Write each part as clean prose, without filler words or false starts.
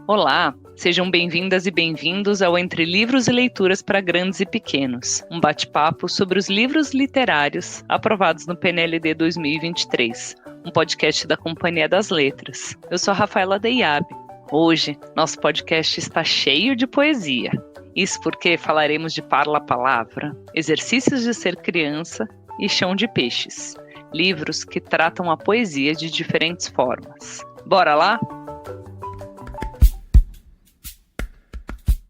Olá, sejam bem-vindas e bem-vindos ao Entre Livros e Leituras para Grandes e Pequenos, um bate-papo sobre os livros literários aprovados no PNLD 2023, um podcast da Companhia das Letras. Eu sou a Rafaela Deiabe. Hoje, nosso podcast está cheio de poesia. Isso porque falaremos de Parla Palavra, Exercícios de Ser Criança e Chão de Peixes, livros que tratam a poesia de diferentes formas. Bora lá?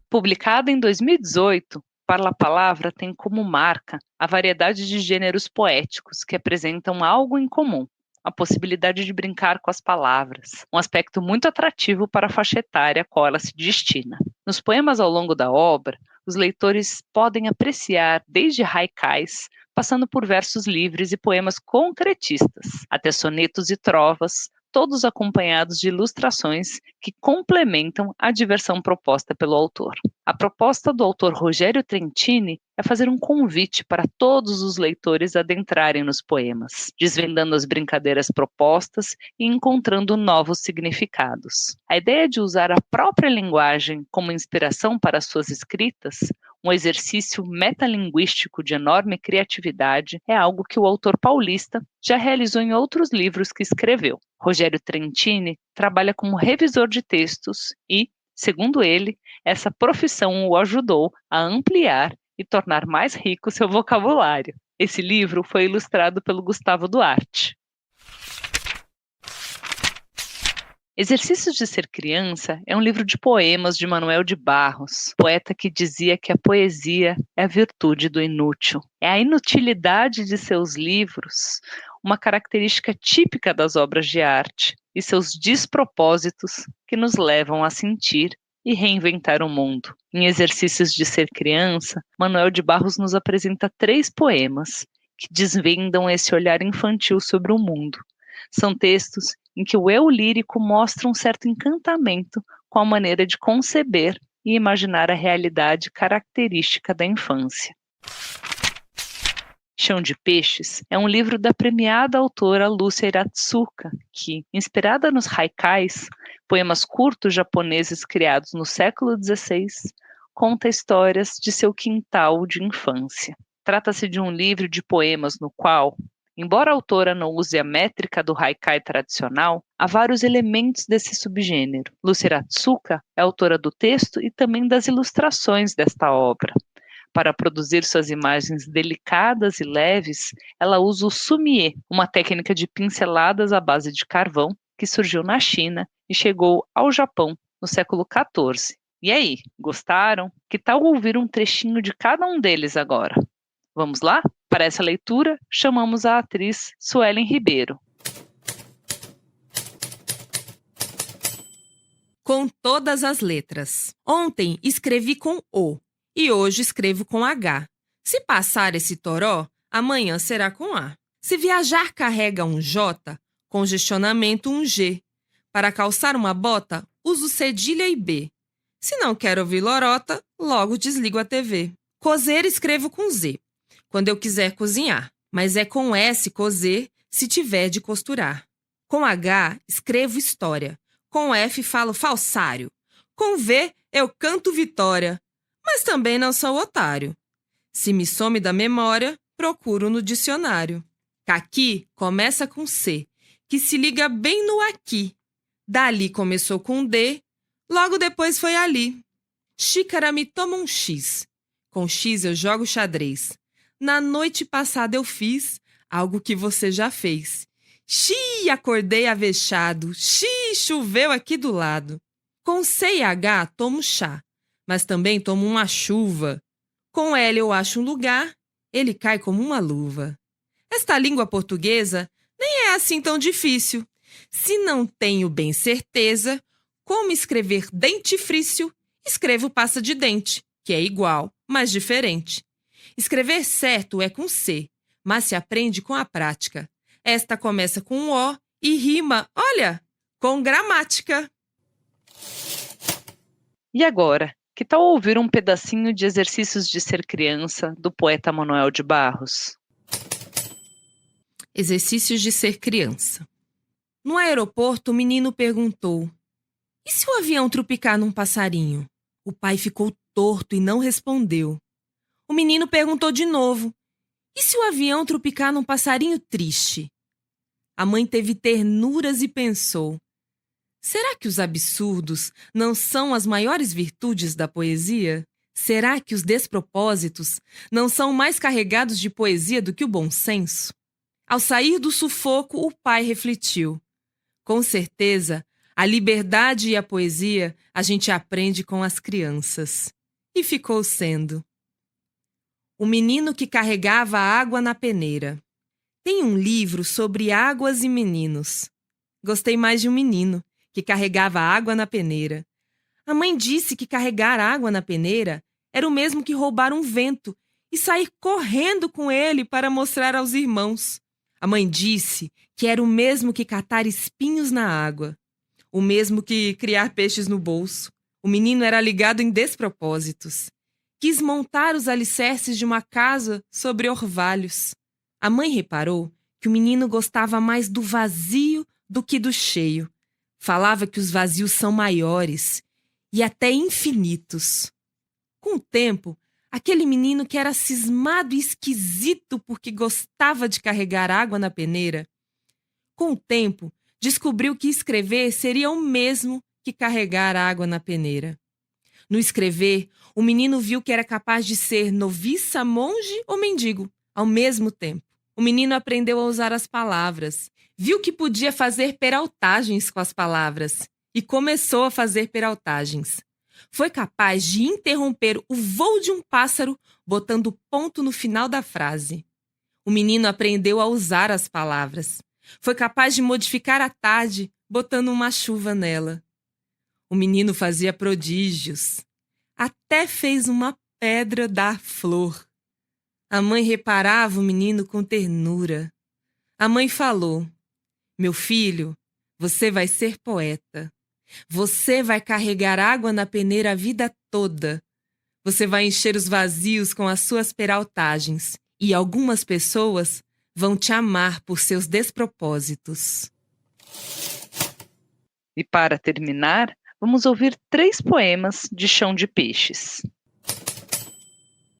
Publicada em 2018, Parla Palavra tem como marca a variedade de gêneros poéticos que apresentam algo em comum, a possibilidade de brincar com as palavras, um aspecto muito atrativo para a faixa etária a qual ela se destina. Nos poemas ao longo da obra, os leitores podem apreciar desde haikais, passando por versos livres e poemas concretistas, até sonetos e trovas, todos acompanhados de ilustrações que complementam a diversão proposta pelo autor. A proposta do autor Rogério Trentini é fazer um convite para todos os leitores adentrarem nos poemas, desvendando as brincadeiras propostas e encontrando novos significados. A ideia de usar a própria linguagem como inspiração para suas escritas, um exercício metalinguístico de enorme criatividade, é algo que o autor paulista já realizou em outros livros que escreveu. Rogério Trentini trabalha como revisor de textos e, segundo ele, essa profissão o ajudou a ampliar e tornar mais rico seu vocabulário. Esse livro foi ilustrado pelo Gustavo Duarte. Exercícios de Ser Criança é um livro de poemas de Manuel de Barros, poeta que dizia que a poesia é a virtude do inútil. É a inutilidade de seus livros uma característica típica das obras de arte e seus despropósitos que nos levam a sentir e reinventar o mundo. Em Exercícios de Ser Criança, Manuel de Barros nos apresenta 3 poemas que desvendam esse olhar infantil sobre o mundo. São textos em que o eu lírico mostra um certo encantamento com a maneira de conceber e imaginar a realidade característica da infância. Chão de Peixes é um livro da premiada autora Lúcia Iratsuka, que, inspirada nos haikais, poemas curtos japoneses criados no século XVI, conta histórias de seu quintal de infância. Trata-se de um livro de poemas no qual, embora a autora não use a métrica do haikai tradicional, há vários elementos desse subgênero. Lúcia Iratsuka é autora do texto e também das ilustrações desta obra. Para produzir suas imagens delicadas e leves, ela usa o sumie, uma técnica de pinceladas à base de carvão que surgiu na China e chegou ao Japão no século XIV. E aí, gostaram? Que tal ouvir um trechinho de cada um deles agora? Vamos lá? Para essa leitura, chamamos a atriz Suelen Ribeiro. Com todas as letras. Ontem escrevi com O e hoje escrevo com H. Se passar esse toró, amanhã será com A. Se viajar carrega um J, congestionamento um G. Para calçar uma bota, uso cedilha e B. Se não quero ouvir lorota, logo desligo a TV. Cozer escrevo com Z, quando eu quiser cozinhar, mas é com S cozer se tiver de costurar. Com H escrevo história, com F falo falsário, com V eu canto vitória, mas também não sou otário. Se me some da memória, procuro no dicionário. Caqui começa com C, que se liga bem no aqui. Dali começou com D, logo depois foi ali. Xícara me toma um X, com X eu jogo xadrez. Na noite passada eu fiz algo que você já fez. Xi, acordei avexado, xi, choveu aqui do lado. Com C e H tomo chá, mas também tomo uma chuva. Com L eu acho um lugar, ele cai como uma luva. Esta língua portuguesa nem é assim tão difícil. Se não tenho bem certeza como escrever dentifrício, escrevo pasta de dente, que é igual, mas diferente. Escrever certo é com C, mas se aprende com a prática. Esta começa com O e rima, olha, com gramática. E agora, que tal ouvir um pedacinho de Exercícios de Ser Criança, do poeta Manuel de Barros? Exercícios de Ser Criança. No aeroporto, o menino perguntou: E se o avião trupicar num passarinho? O pai ficou torto e não respondeu. O menino perguntou de novo. E se o avião trupicar num passarinho triste? A mãe teve ternuras e pensou: será que os absurdos não são as maiores virtudes da poesia? Será que os despropósitos não são mais carregados de poesia do que o bom senso? Ao sair do sufoco, o pai refletiu. Com certeza, a liberdade e a poesia a gente aprende com as crianças. E ficou sendo. O menino que carregava a água na peneira. Tem um livro sobre águas e meninos. Gostei mais de um menino que carregava água na peneira. A mãe disse que carregar água na peneira era o mesmo que roubar um vento e sair correndo com ele para mostrar aos irmãos. A mãe disse que era o mesmo que catar espinhos na água, o mesmo que criar peixes no bolso. O menino era ligado em despropósitos. Quis montar os alicerces de uma casa sobre orvalhos. A mãe reparou que o menino gostava mais do vazio do que do cheio. Falava que os vazios são maiores e até infinitos. Com o tempo, aquele menino que era cismado e esquisito porque gostava de carregar água na peneira, com o tempo, descobriu que escrever seria o mesmo que carregar água na peneira. No escrever, o menino viu que era capaz de ser noviça, monge ou mendigo, ao mesmo tempo. O menino aprendeu a usar as palavras, viu que podia fazer peraltagens com as palavras e começou a fazer peraltagens. Foi capaz de interromper o voo de um pássaro botando ponto no final da frase. O menino aprendeu a usar as palavras. Foi capaz de modificar a tarde botando uma chuva nela. O menino fazia prodígios. Até fez uma pedra dar flor. A mãe reparava o menino com ternura. A mãe falou: meu filho, você vai ser poeta. Você vai carregar água na peneira a vida toda. Você vai encher os vazios com as suas peraltagens. E algumas pessoas vão te amar por seus despropósitos. E para terminar, vamos ouvir 3 poemas de Chão de Peixes.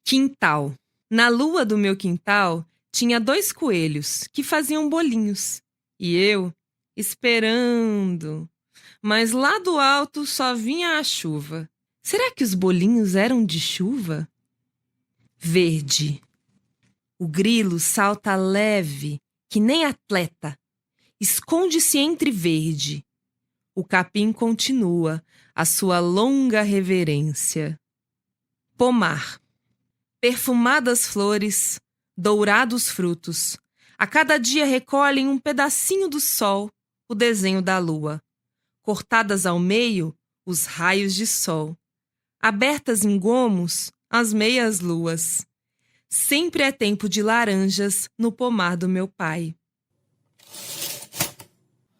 Quintal. Na lua do meu quintal tinha 2 coelhos que faziam bolinhos. E eu, esperando. Mas lá do alto só vinha a chuva. Será que os bolinhos eram de chuva? Verde. O grilo salta leve, que nem atleta. Esconde-se entre verde. O capim continua a sua longa reverência. Pomar. Perfumadas flores, dourados frutos. A cada dia recolhem um pedacinho do sol, o desenho da lua. Cortadas ao meio, os raios de sol. Abertas em gomos, as meias luas. Sempre é tempo de laranjas no pomar do meu pai.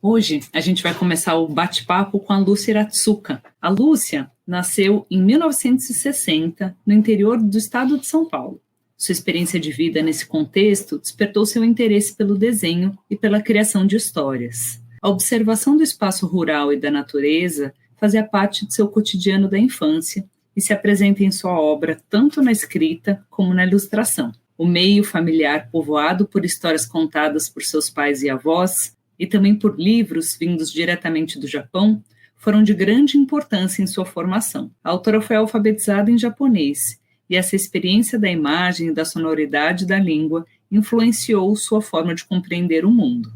Hoje a gente vai começar o bate-papo com a Lúcia Iratsuka. A Lúcia nasceu em 1960 no interior do estado de São Paulo. Sua experiência de vida nesse contexto despertou seu interesse pelo desenho e pela criação de histórias. A observação do espaço rural e da natureza fazia parte de seu cotidiano da infância e se apresenta em sua obra tanto na escrita como na ilustração. O meio familiar povoado por histórias contadas por seus pais e avós, e também por livros vindos diretamente do Japão, foram de grande importância em sua formação. A autora foi alfabetizada em japonês, e essa experiência da imagem e da sonoridade da língua influenciou sua forma de compreender o mundo.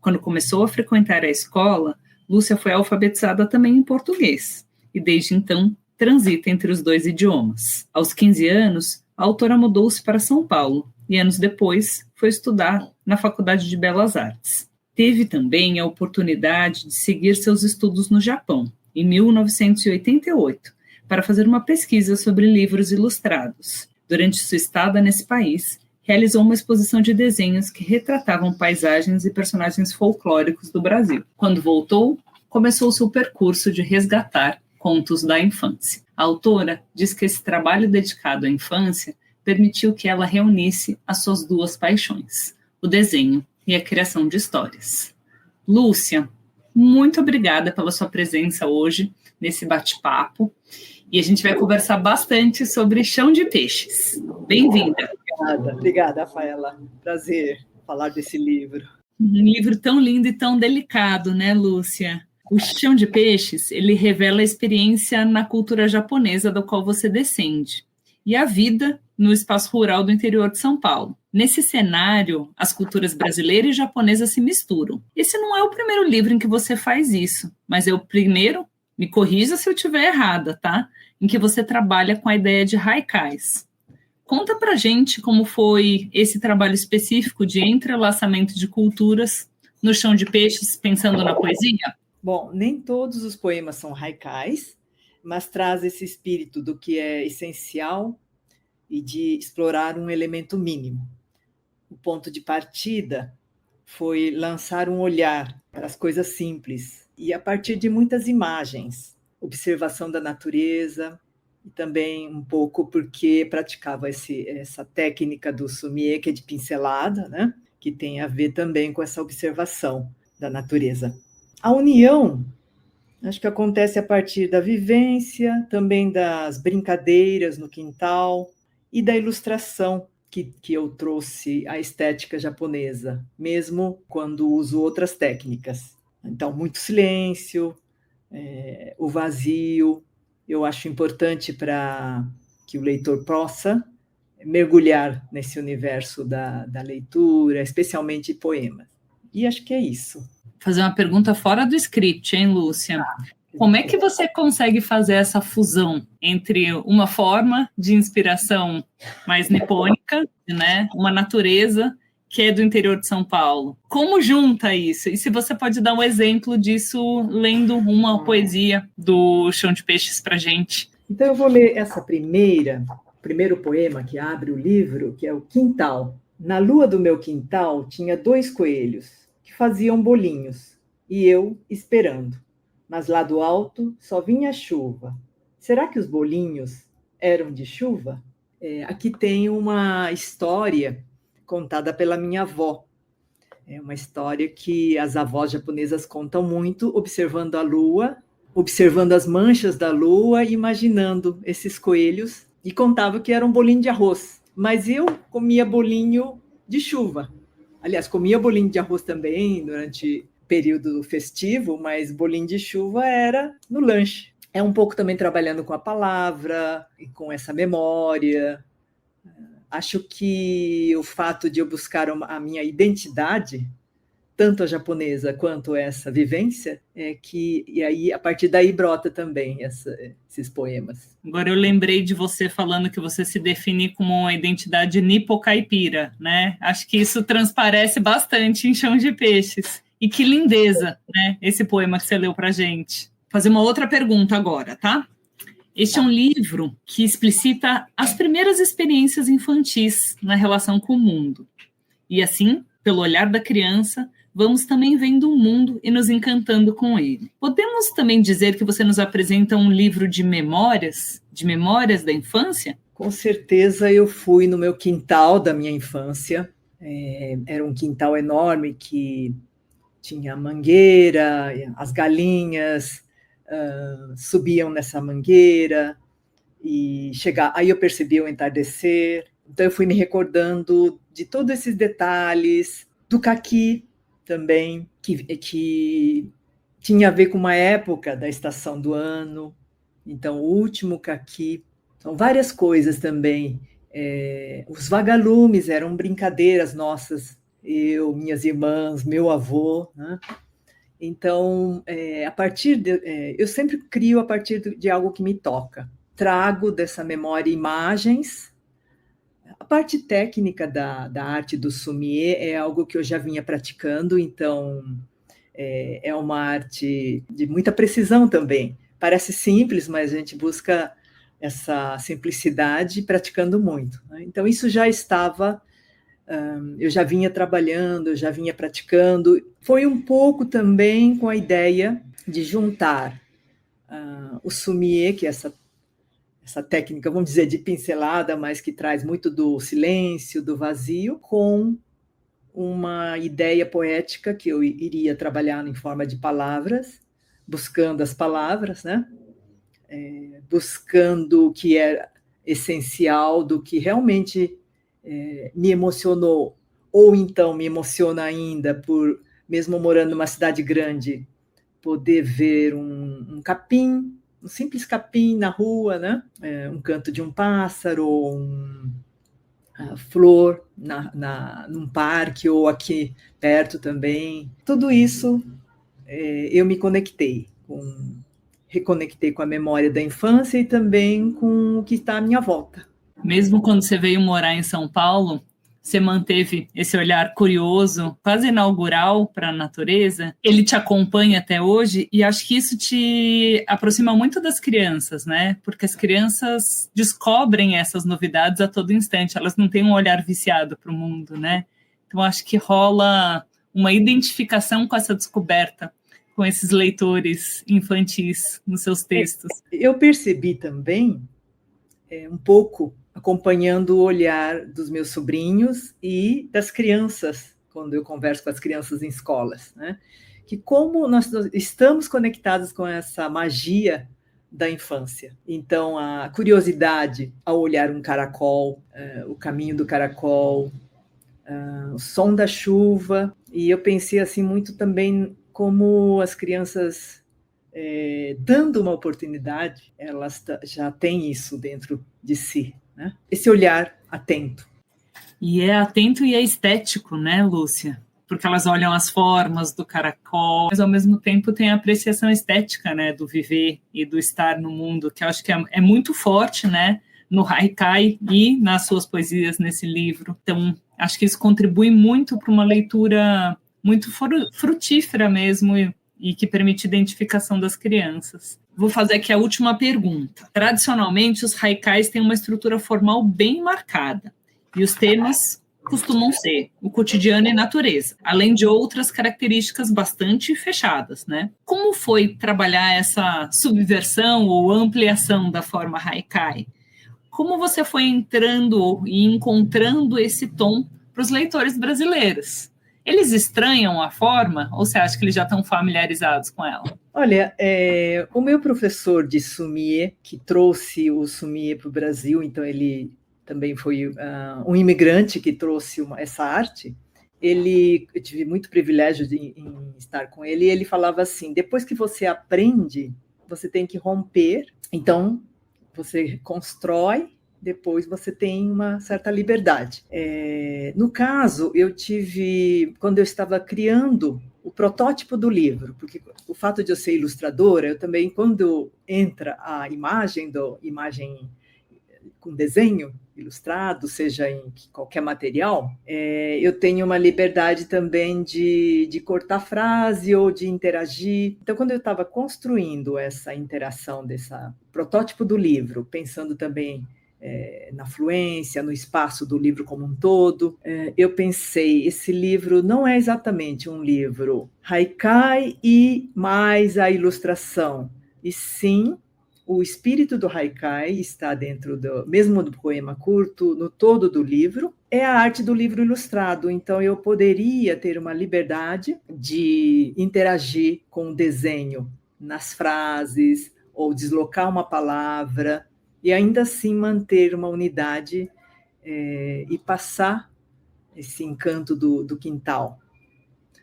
Quando começou a frequentar a escola, Lúcia foi alfabetizada também em português, e desde então transita entre os 2 idiomas. Aos 15 anos, a autora mudou-se para São Paulo, e anos depois foi estudar na Faculdade de Belas Artes. Teve também a oportunidade de seguir seus estudos no Japão, em 1988, para fazer uma pesquisa sobre livros ilustrados. Durante sua estada nesse país, realizou uma exposição de desenhos que retratavam paisagens e personagens folclóricos do Brasil. Quando voltou, começou seu percurso de resgatar contos da infância. A autora diz que esse trabalho dedicado à infância permitiu que ela reunisse as suas 2 paixões, o desenho e a criação de histórias. Lúcia, muito obrigada pela sua presença hoje nesse bate-papo. E a gente vai conversar bastante sobre Chão de Peixes. Bem-vinda. Obrigada, Rafaela. Prazer falar desse livro. Um livro tão lindo e tão delicado, né, Lúcia? O Chão de Peixes, ele revela a experiência na cultura japonesa do qual você descende e a vida no espaço rural do interior de São Paulo. Nesse cenário, as culturas brasileira e japonesa se misturam. Esse não é o primeiro livro em que você faz isso, mas é o primeiro, me corrija se eu estiver errada, tá? Em que você trabalha com a ideia de haikais. Conta pra gente como foi esse trabalho específico de entrelaçamento de culturas no Chão de Peixes, pensando na poesia. Bom, nem todos os poemas são haikais, mas traz esse espírito do que é essencial e de explorar um elemento mínimo. O ponto de partida foi lançar um olhar para as coisas simples e a partir de muitas imagens, observação da natureza, e também um pouco porque praticava essa técnica do sumie, que é de pincelada, né? Que tem a ver também com essa observação da natureza. A união, acho que acontece a partir da vivência, também das brincadeiras no quintal e da ilustração que eu trouxe à estética japonesa, mesmo quando uso outras técnicas. Então, muito silêncio, o vazio. Eu acho importante para que o leitor possa mergulhar nesse universo da leitura, especialmente poemas. E acho que é isso. Fazer uma pergunta fora do script, hein, Lúcia? Como é que você consegue fazer essa fusão entre uma forma de inspiração mais nipônica, né, uma natureza que é do interior de São Paulo? Como junta isso? E se você pode dar um exemplo disso lendo uma poesia do Chão de Peixes para a gente? Então eu vou ler essa primeiro poema que abre o livro, que é o Quintal. Na lua do meu quintal tinha 2 coelhos que faziam bolinhos e eu esperando. Mas lá do alto só vinha a chuva. Será que os bolinhos eram de chuva? Aqui tem uma história contada pela minha avó. É uma história que as avós japonesas contam muito, observando a lua, observando as manchas da lua, imaginando esses coelhos, e contava que era um bolinho de arroz. Mas eu comia bolinho de chuva. Aliás, comia bolinho de arroz também durante o período festivo, mas bolinho de chuva era no lanche. É um pouco também trabalhando com a palavra e com essa memória. Acho que o fato de eu buscar a minha identidade, tanto a japonesa quanto essa vivência, e aí a partir daí brota também esses poemas. Agora eu lembrei de você falando que você se define como uma identidade nipo-caipira, né? Acho que isso transparece bastante em Chão de Peixes. E que lindeza, né? Esse poema que você leu pra gente. Vou fazer uma outra pergunta agora, tá? Este é um livro que explicita as primeiras experiências infantis na relação com o mundo. E assim, pelo olhar da criança, vamos também vendo o mundo e nos encantando com ele. Podemos também dizer que você nos apresenta um livro de memórias da infância? Com certeza eu fui no meu quintal da minha infância. Era um quintal enorme que tinha mangueira, as galinhas subiam nessa mangueira e aí eu percebi o entardecer. Então eu fui me recordando de todos esses detalhes, do caqui também, que tinha a ver com uma época da estação do ano. Então o último caqui. São várias coisas também. Os vagalumes eram brincadeiras nossas, eu, minhas irmãs, meu avô, né? Então, eu sempre crio a partir de algo que me toca. Trago dessa memória imagens. A parte técnica da arte do sumie é algo que eu já vinha praticando, então é uma arte de muita precisão também. Parece simples, mas a gente busca essa simplicidade praticando muito, né? Então, isso já estava... eu já vinha trabalhando, eu já vinha praticando. Foi um pouco também com a ideia de juntar o sumie, que é essa técnica, vamos dizer, de pincelada, mas que traz muito do silêncio, do vazio, com uma ideia poética que eu iria trabalhar em forma de palavras, buscando as palavras, né? Buscando o que é essencial, do que realmente me emocionou, ou então me emociona ainda, por, mesmo morando numa cidade grande, poder ver um capim, um simples capim na rua, né? Um canto de um pássaro, ou flor num parque, ou aqui perto também. Tudo isso eu me reconectei com a memória da infância e também com o que está à minha volta. Mesmo quando você veio morar em São Paulo, você manteve esse olhar curioso, quase inaugural para a natureza. Ele te acompanha até hoje e acho que isso te aproxima muito das crianças, né? Porque as crianças descobrem essas novidades a todo instante. Elas não têm um olhar viciado para o mundo, né? Então acho que rola uma identificação com essa descoberta, com esses leitores infantis nos seus textos. Eu percebi também, um pouco, acompanhando o olhar dos meus sobrinhos e das crianças, quando eu converso com as crianças em escolas, né? Que como nós estamos conectados com essa magia da infância. Então, a curiosidade ao olhar um caracol, o caminho do caracol, o som da chuva, e eu pensei assim muito também como as crianças, dando uma oportunidade, elas já têm isso dentro de si, né? Esse olhar atento. E é atento e é estético, né, Lúcia? Porque elas olham as formas do caracol, mas ao mesmo tempo tem a apreciação estética, né, do viver e do estar no mundo, que eu acho que é muito forte, né, no haikai e nas suas poesias nesse livro. Então, acho que isso contribui muito para uma leitura muito frutífera mesmo e que permite identificação das crianças. Vou fazer aqui a última pergunta. Tradicionalmente, os haikais têm uma estrutura formal bem marcada, e os temas costumam ser o cotidiano e natureza, além de outras características bastante fechadas, né? Como foi trabalhar essa subversão ou ampliação da forma haikai? Como você foi entrando e encontrando esse tom para os leitores brasileiros? Eles estranham a forma ou você acha que eles já estão familiarizados com ela? Olha, o meu professor de sumie, que trouxe o sumie para o Brasil, então ele também foi um imigrante que trouxe essa arte, eu tive muito privilégio em estar com ele, e ele falava assim, depois que você aprende, você tem que romper, então você constrói, depois você tem uma certa liberdade. No caso, eu tive, quando eu estava criando o protótipo do livro, porque o fato de eu ser ilustradora, eu também, quando entra a imagem com desenho ilustrado, seja em qualquer material, eu tenho uma liberdade também de cortar frase ou de interagir. Então, quando eu estava construindo essa interação, desse protótipo do livro, pensando também na fluência, no espaço do livro como um todo, eu pensei, esse livro não é exatamente um livro haikai e mais a ilustração, e sim o espírito do haikai está dentro mesmo do poema curto, no todo do livro, é a arte do livro ilustrado, então eu poderia ter uma liberdade de interagir com o desenho nas frases, ou deslocar uma palavra, e ainda assim manter uma unidade e passar esse encanto do quintal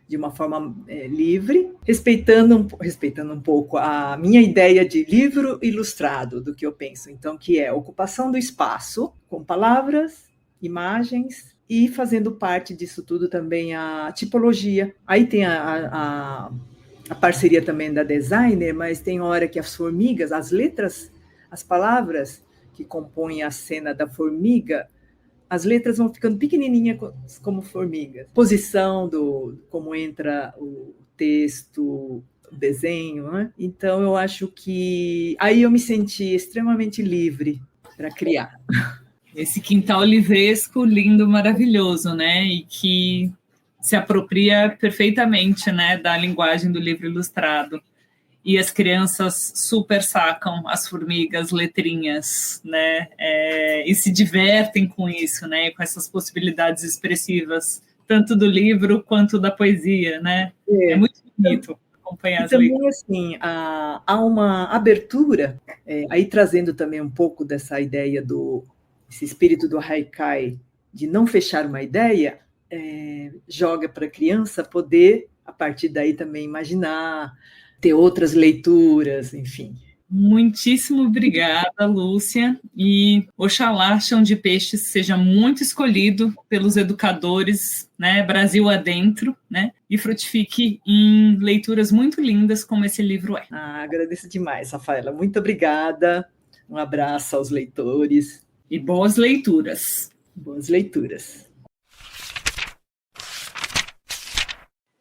de uma forma livre, respeitando um pouco a minha ideia de livro ilustrado, do que eu penso. Então, que é a ocupação do espaço com palavras, imagens, e fazendo parte disso tudo também a tipologia. Aí tem a parceria também da designer, mas tem hora que as formigas, as letras, as palavras que compõem a cena da formiga, as letras vão ficando pequenininhas como formigas. Posição como entra o texto, o desenho, né? Então, eu acho que aí eu me senti extremamente livre para criar. Esse quintal livresco, lindo, maravilhoso, né? E que se apropria perfeitamente, né, da linguagem do livro ilustrado. E as crianças super sacam as formigas, letrinhas, né? E se divertem com isso, né? Com essas possibilidades expressivas tanto do livro quanto da poesia, né? É muito bonito acompanhar as também, leituras. assim, há uma abertura, aí trazendo também um pouco dessa ideia esse espírito do haikai, de não fechar uma ideia, joga para a criança poder, a partir daí, também imaginar, ter outras leituras, enfim. Muitíssimo obrigada, Lúcia, e Oxalá Chão de Peixes seja muito escolhido pelos educadores, né, Brasil adentro, né, e frutifique em leituras muito lindas como esse livro é. Agradeço demais, Rafaela. Muito obrigada. Um abraço aos leitores. E boas leituras. Boas leituras.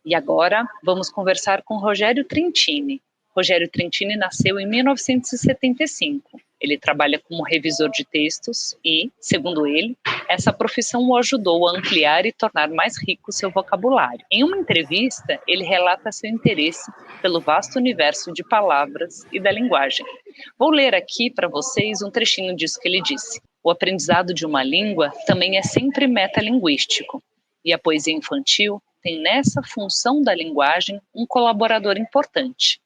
E agora vamos conversar com Rogério Trentini. Rogério Trentini nasceu em 1975. Ele trabalha como revisor de textos e, segundo ele, essa profissão o ajudou a ampliar e tornar mais rico seu vocabulário. Em uma entrevista, ele relata seu interesse pelo vasto universo de palavras e da linguagem. Vou ler aqui para vocês um trechinho disso que ele disse. O aprendizado de uma língua também é sempre metalinguístico, e a poesia infantil tem nessa função da linguagem um colaborador importante,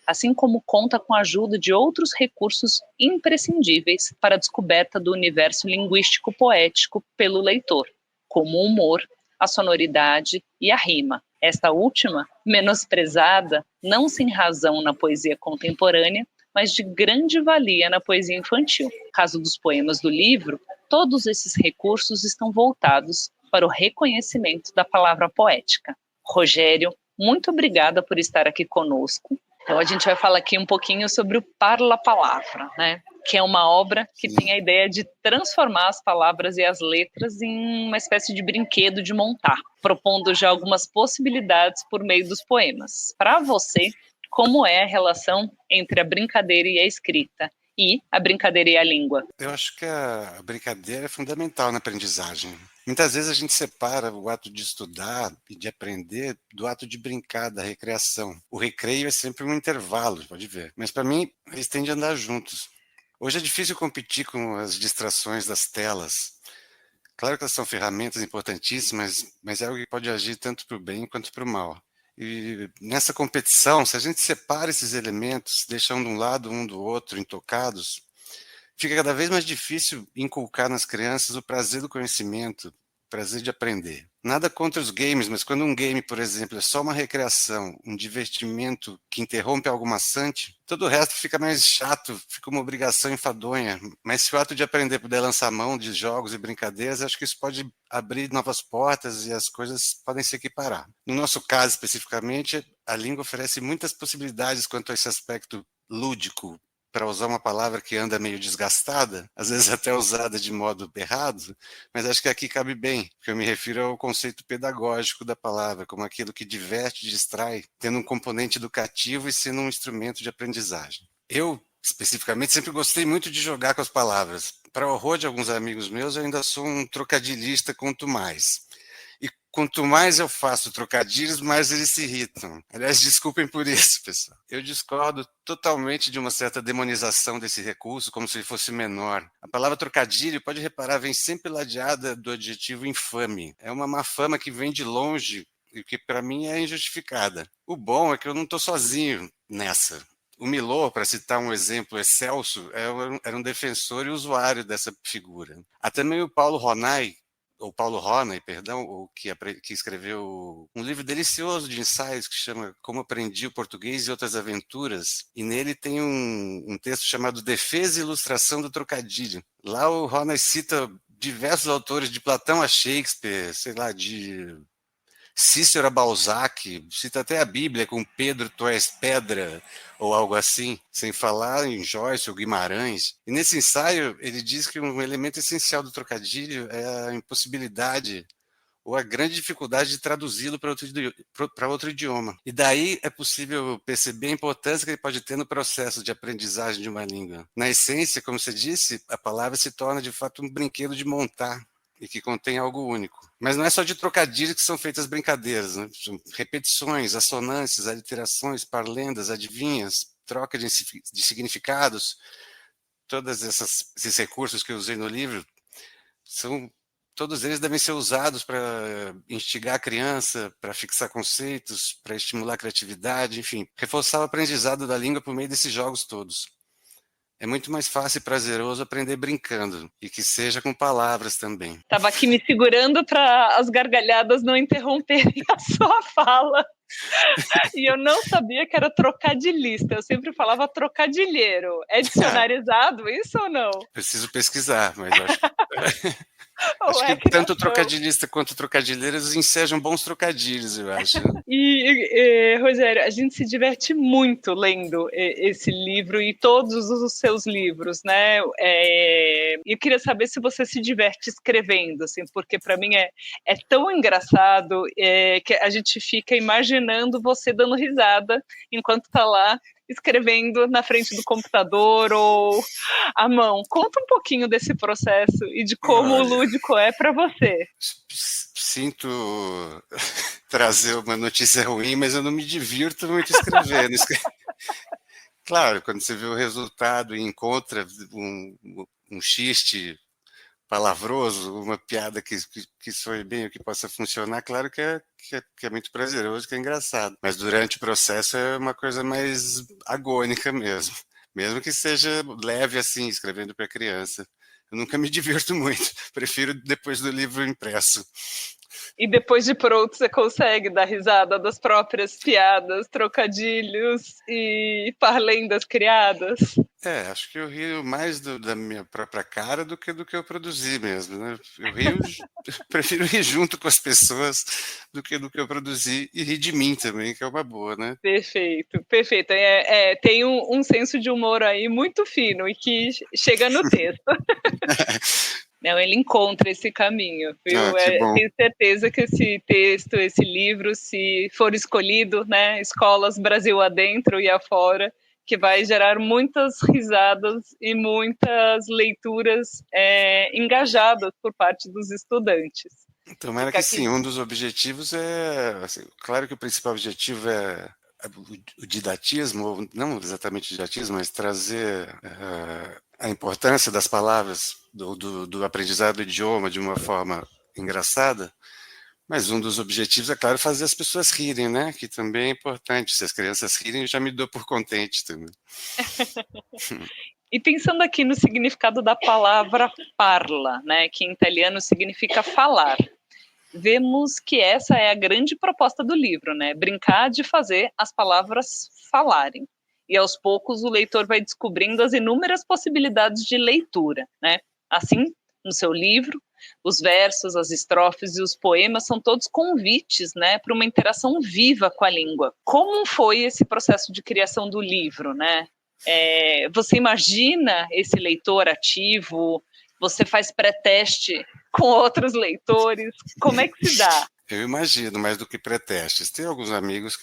assim como conta com a ajuda de outros recursos imprescindíveis para a descoberta do universo linguístico poético pelo leitor, como o humor, a sonoridade e a rima. Esta última, menosprezada, não sem razão na poesia contemporânea, mas de grande valia na poesia infantil. No caso dos poemas do livro, todos esses recursos estão voltados para o reconhecimento da palavra poética. Rogério, muito obrigada por estar aqui conosco. Então, a gente vai falar aqui um pouquinho sobre o Parla Palavra, né? Que é uma obra que tem a ideia de transformar as palavras e as letras em uma espécie de brinquedo de montar, propondo já algumas possibilidades por meio dos poemas. Para você, como é a relação entre a brincadeira e a escrita? E a brincadeira e a língua? Eu acho que a brincadeira é fundamental na aprendizagem. Muitas vezes a gente separa o ato de estudar e de aprender do ato de brincar, da recreação. O recreio é sempre um intervalo, pode ver. Mas para mim, eles tendem a andar juntos. Hoje é difícil competir com as distrações das telas. Claro que elas são ferramentas importantíssimas, mas é algo que pode agir tanto para o bem quanto para o mal. E nessa competição, se a gente separa esses elementos, deixando um lado um do outro intocados, fica cada vez mais difícil inculcar nas crianças o prazer do conhecimento, o prazer de aprender. Nada contra os games, mas quando um game, por exemplo, é só uma recreação, um divertimento que interrompe algo maçante, todo o resto fica mais chato, fica uma obrigação enfadonha. Mas se o ato de aprender puder lançar mão de jogos e brincadeiras, acho que isso pode abrir novas portas e as coisas podem se equiparar. No nosso caso, especificamente, a língua oferece muitas possibilidades quanto a esse aspecto lúdico, para usar uma palavra que anda meio desgastada, às vezes até usada de modo errado, mas acho que aqui cabe bem, porque eu me refiro ao conceito pedagógico da palavra, como aquilo que diverte, distrai, tendo um componente educativo e sendo um instrumento de aprendizagem. Eu, especificamente, sempre gostei muito de jogar com as palavras. Para o horror de alguns amigos meus, eu ainda sou um trocadilhista quanto mais. E quanto mais eu faço trocadilhos, mais eles se irritam. Aliás, desculpem por isso, pessoal. Eu discordo totalmente de uma certa demonização desse recurso, como se ele fosse menor. A palavra trocadilho, pode reparar, vem sempre ladeada do adjetivo infame. É uma má fama que vem de longe e que para mim é injustificada. O bom é que eu não estou sozinho nessa. O Milor, para citar um exemplo excelso, era um defensor e usuário dessa figura. Até mesmo o Paulo Ronay, que escreveu um livro delicioso de ensaios que chama Como Aprendi o Português e Outras Aventuras, e nele tem um texto chamado Defesa e Ilustração do Trocadilho. Lá o Ronay cita diversos autores, de Platão a Shakespeare, sei lá, de Cícero a Balzac, cita até a Bíblia com Pedro, tu és pedra, ou algo assim, sem falar em Joyce ou Guimarães. E nesse ensaio, ele diz que um elemento essencial do trocadilho é a impossibilidade ou a grande dificuldade de traduzi-lo para outro idioma. E daí é possível perceber a importância que ele pode ter no processo de aprendizagem de uma língua. Na essência, como você disse, a palavra se torna de fato um brinquedo de montar, e que contém algo único. Mas não é só de trocadilhos que são feitas brincadeiras, né? São repetições, assonâncias, aliterações, parlendas, adivinhas, troca de significados. Todos esses recursos que eu usei no livro são todos eles devem ser usados para instigar a criança, para fixar conceitos, para estimular a criatividade, enfim, reforçar o aprendizado da língua por meio desses jogos todos. É muito mais fácil e prazeroso aprender brincando, e que seja com palavras também. Estava aqui me segurando para as gargalhadas não interromperem a sua fala. E eu não sabia que era trocadilhista. Eu sempre falava trocadilheiro. É dicionarizado isso ou não? Preciso pesquisar, mas acho Ou que é tanto o criação? trocadilhista quanto o trocadilheiros ensejam bons trocadilhos, eu acho. Rogério, a gente se diverte muito lendo esse livro e todos os seus livros, né? Eu queria saber se você se diverte escrevendo, assim, porque para mim é tão engraçado que a gente fica imaginando você dando risada enquanto está lá escrevendo na frente do computador ou à mão. Conta um pouquinho desse processo e de como o lúdico é para você. Sinto trazer uma notícia ruim, mas eu não me divirto muito escrevendo. Claro, quando você vê o resultado e encontra um xiste palavroso, uma piada que soe bem, que possa funcionar, claro que é muito prazeroso, que é engraçado. Mas durante o processo é uma coisa mais agônica mesmo. Mesmo que seja leve assim, escrevendo para criança. Eu nunca me divirto muito. Prefiro depois do livro impresso. E depois de pronto você consegue dar risada das próprias piadas, trocadilhos e parlendas criadas? Acho que eu rio mais da minha própria cara do que eu produzi mesmo, né? Prefiro rir junto com as pessoas do que eu produzi e rir de mim também, que é uma boa, né? Perfeito, perfeito. Tem um senso de humor aí muito fino e que chega no texto. Não, ele encontra esse caminho, viu? Tenho certeza que esse texto, esse livro, se for escolhido, né, escolas Brasil adentro e afora, que vai gerar muitas risadas e muitas leituras engajadas por parte dos estudantes. Tomara que sim, um dos objetivos assim, claro que o principal objetivo é o didatismo, não exatamente o didatismo, mas trazer a importância das palavras, do aprendizado do idioma de uma forma engraçada, mas um dos objetivos é, claro, fazer as pessoas rirem, né? Que também é importante. Se as crianças rirem, eu já me dou por contente também. E pensando aqui no significado da palavra parla, né? Que em italiano significa falar. Vemos que essa é a grande proposta do livro, né? Brincar de fazer as palavras falarem. E aos poucos o leitor vai descobrindo as inúmeras possibilidades de leitura, né? Assim, no seu livro, os versos, as estrofes e os poemas são todos convites, né, para uma interação viva com a língua. Como foi esse processo de criação do livro, né? Você imagina esse leitor ativo? Você faz pré-teste com outros leitores? Como é que se dá? Eu imagino, mais do que pré-testes. Tem alguns amigos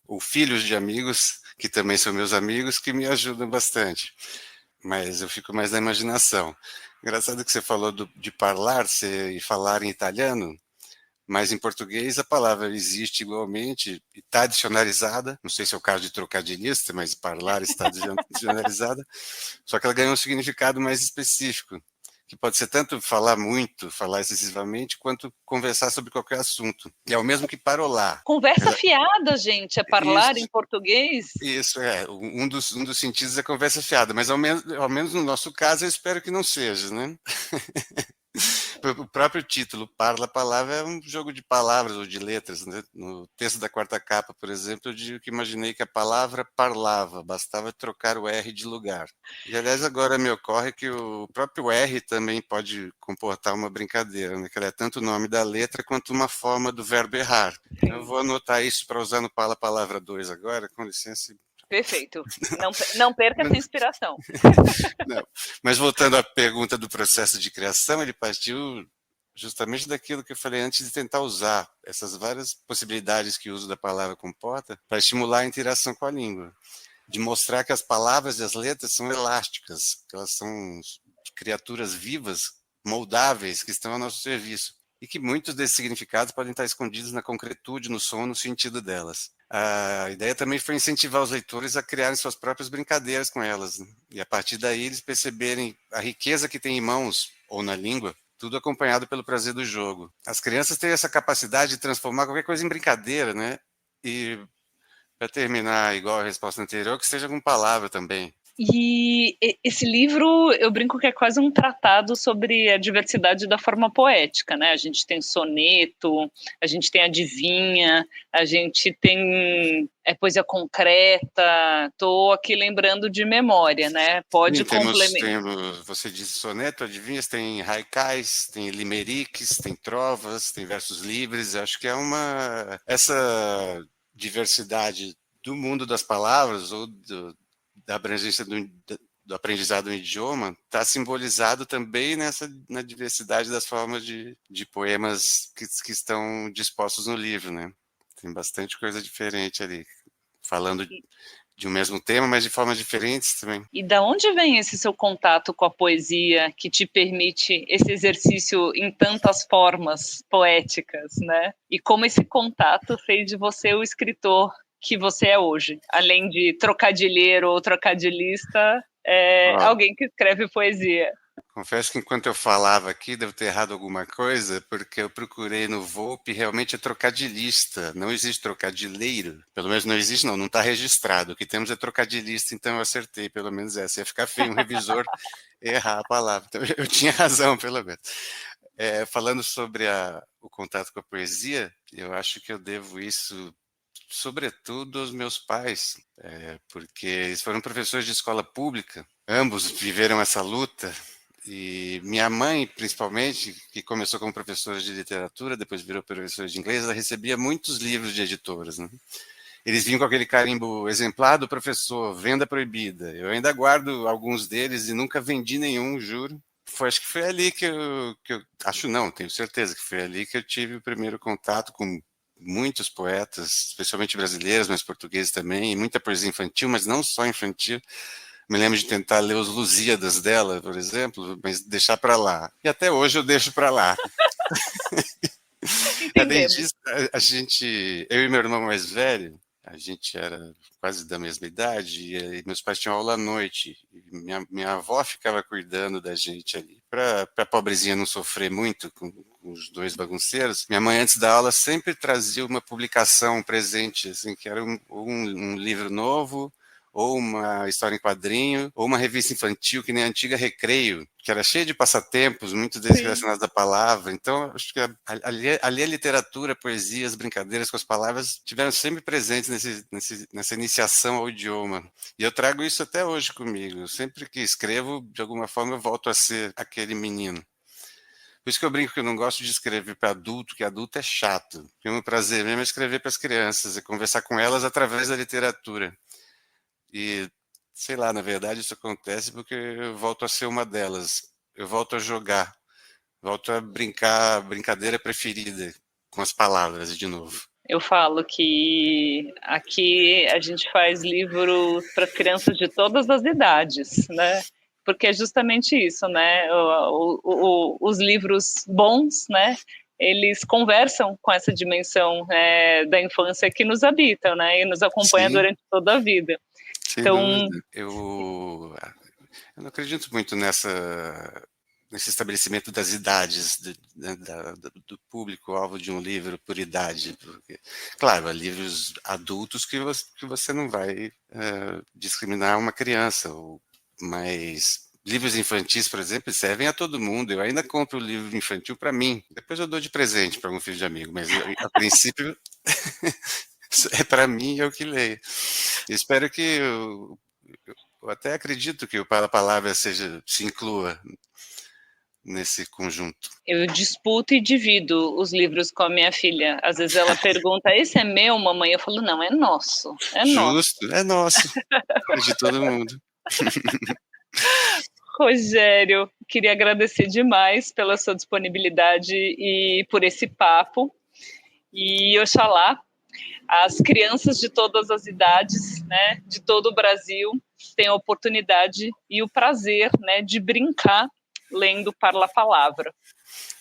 ou filhos de amigos, que também são meus amigos, que me ajudam bastante. Mas eu fico mais na imaginação. Engraçado que você falou de parlar e falar em italiano, mas em português a palavra existe igualmente e está dicionarizada. Não sei se é o caso de trocadilhista, mas parlar está dicionarizada. Só que ela ganhou um significado mais específico, que pode ser tanto falar muito, falar excessivamente, quanto conversar sobre qualquer assunto. E é o mesmo que parolar. Conversa fiada, gente, é parlar em português? Isso, um dos sentidos é conversa fiada, mas ao menos no nosso caso eu espero que não seja, né? O próprio título, Parla Palavra, é um jogo de palavras ou de letras, né? No texto da quarta capa, por exemplo, eu digo que imaginei que a palavra parlava, bastava trocar o R de lugar. E, aliás, agora me ocorre que o próprio R também pode comportar uma brincadeira, né? Que ela é tanto o nome da letra quanto uma forma do verbo errar. Então, eu vou anotar isso para usar no Parla Palavra 2 agora, com licença. Perfeito. Não perca essa inspiração. Não. Mas voltando à pergunta do processo de criação, ele partiu justamente daquilo que eu falei antes, de tentar usar essas várias possibilidades que o uso da palavra comporta para estimular a interação com a língua. De mostrar que as palavras e as letras são elásticas, que elas são criaturas vivas, moldáveis, que estão ao nosso serviço. E que muitos desses significados podem estar escondidos na concretude, no som, no sentido delas. A ideia também foi incentivar os leitores a criarem suas próprias brincadeiras com elas, né? E a partir daí eles perceberem a riqueza que tem em mãos ou na língua, tudo acompanhado pelo prazer do jogo. As crianças têm essa capacidade de transformar qualquer coisa em brincadeira, né? E, para terminar, igual a resposta anterior, que seja com palavra também. E esse livro, eu brinco que é quase um tratado sobre a diversidade da forma poética, né? A gente tem soneto, a gente tem adivinha, a gente tem poesia concreta. Estou aqui lembrando de memória, né? Pode complementar. Você disse soneto, adivinhas, tem haikais, tem limeriques, tem trovas, tem versos livres. Acho que essa diversidade do mundo das palavras ou da abrangência do aprendizado do idioma está simbolizado também na diversidade das formas de poemas que estão dispostos no livro, né? Tem bastante coisa diferente ali, falando de um mesmo tema, mas de formas diferentes também. E da onde vem esse seu contato com a poesia que te permite esse exercício em tantas formas poéticas, né? E como esse contato fez de você o escritor que você é hoje, além de trocadilheiro ou trocadilhista, alguém que escreve poesia. Confesso que enquanto eu falava aqui, devo ter errado alguma coisa, porque eu procurei no Volpe, realmente é trocadilhista, não existe trocadileiro, pelo menos não existe, não está registrado, o que temos é trocadilhista, então eu acertei pelo menos essa, ia ficar feio um revisor errar a palavra, então eu tinha razão pelo menos. Falando sobre o contato com a poesia, eu acho que eu devo isso sobretudo aos meus pais, porque eles foram professores de escola pública, ambos viveram essa luta, e minha mãe, principalmente, que começou como professora de literatura, depois virou professora de inglês, ela recebia muitos livros de editoras, né? Eles vinham com aquele carimbo exemplar do professor, venda proibida. Eu ainda guardo alguns deles e nunca vendi nenhum, juro. Acho que foi ali que eu acho não, tenho certeza que foi ali que eu tive o primeiro contato com muitos poetas, especialmente brasileiros, mas portugueses também, e muita poesia infantil, mas não só infantil. Me lembro de tentar ler os Lusíadas dela, por exemplo, mas deixar para lá. E até hoje eu deixo para lá. Além disso, eu e meu irmão mais velho, a gente era quase da mesma idade, e meus pais tinham aula à noite, e minha avó ficava cuidando da gente ali. Para a pobrezinha não sofrer muito com os dois bagunceiros, minha mãe, antes da aula, sempre trazia uma publicação, um presente, assim, que era um livro novo, ou uma história em quadrinho, ou uma revista infantil, que nem a antiga Recreio, que era cheia de passatempos, muitos deles relacionados à palavra. Então, acho que ali a literatura, a poesia, as brincadeiras com as palavras estiveram sempre presentes nessa iniciação ao idioma. E eu trago isso até hoje comigo. Sempre que escrevo, de alguma forma, eu volto a ser aquele menino. Por isso que eu brinco que eu não gosto de escrever para adulto, que adulto é chato. O meu prazer mesmo é escrever para as crianças, é conversar com elas através da literatura. E, sei lá, na verdade isso acontece porque eu volto a ser uma delas. Eu volto a jogar, volto a brincar, brincadeira preferida com as palavras de novo. Eu falo que aqui a gente faz livros para crianças de todas as idades, né? Porque é justamente isso, né? Os livros bons, né? Eles conversam com essa dimensão da infância que nos habita, né? E nos acompanha durante toda a vida. Então, eu não acredito muito nesse estabelecimento das idades do público-alvo de um livro por idade. Porque, claro, há livros adultos que você não vai discriminar uma criança, mas livros infantis, por exemplo, servem a todo mundo. Eu ainda compro o livro infantil para mim. Depois eu dou de presente para algum filho de amigo, mas a princípio é para mim, é o que leio. Espero que eu até acredito que o Palavra se inclua nesse conjunto. Eu disputo e divido os livros com a minha filha. Às vezes ela pergunta, esse é meu, mamãe? Eu falo, não, é nosso. É Justo, nosso. é nosso. É de todo mundo. Rogério, queria agradecer demais pela sua disponibilidade e por esse papo. E oxalá as crianças de todas as idades, né, de todo o Brasil, tenham a oportunidade e o prazer, né, de brincar lendo Parla Palavra.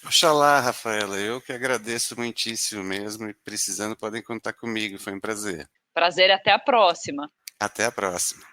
Oxalá, Rafaela, eu que agradeço muitíssimo mesmo, e precisando podem contar comigo, foi um prazer. Prazer e até a próxima. Até a próxima.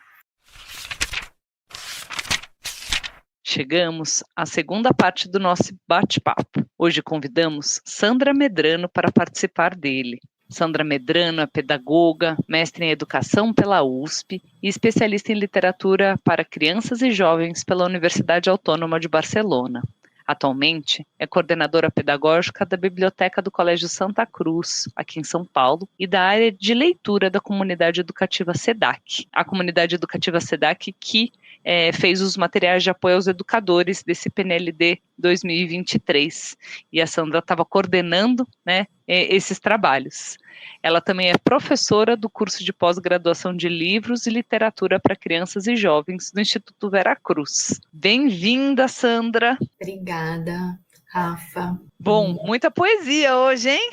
Chegamos à segunda parte do nosso bate-papo. Hoje convidamos Sandra Medrano para participar dele. Sandra Medrano é pedagoga, mestre em educação pela USP e especialista em literatura para crianças e jovens pela Universidade Autônoma de Barcelona. Atualmente, é coordenadora pedagógica da Biblioteca do Colégio Santa Cruz, aqui em São Paulo, e da área de leitura da comunidade educativa SEDAC. A comunidade educativa SEDAC que fez os materiais de apoio aos educadores desse PNLD 2023. E a Sandra estava coordenando, né, esses trabalhos. Ela também é professora do curso de pós-graduação de livros e literatura para crianças e jovens do Instituto Veracruz. Bem-vinda, Sandra. Obrigada, Rafa. Bom, muita poesia hoje, hein?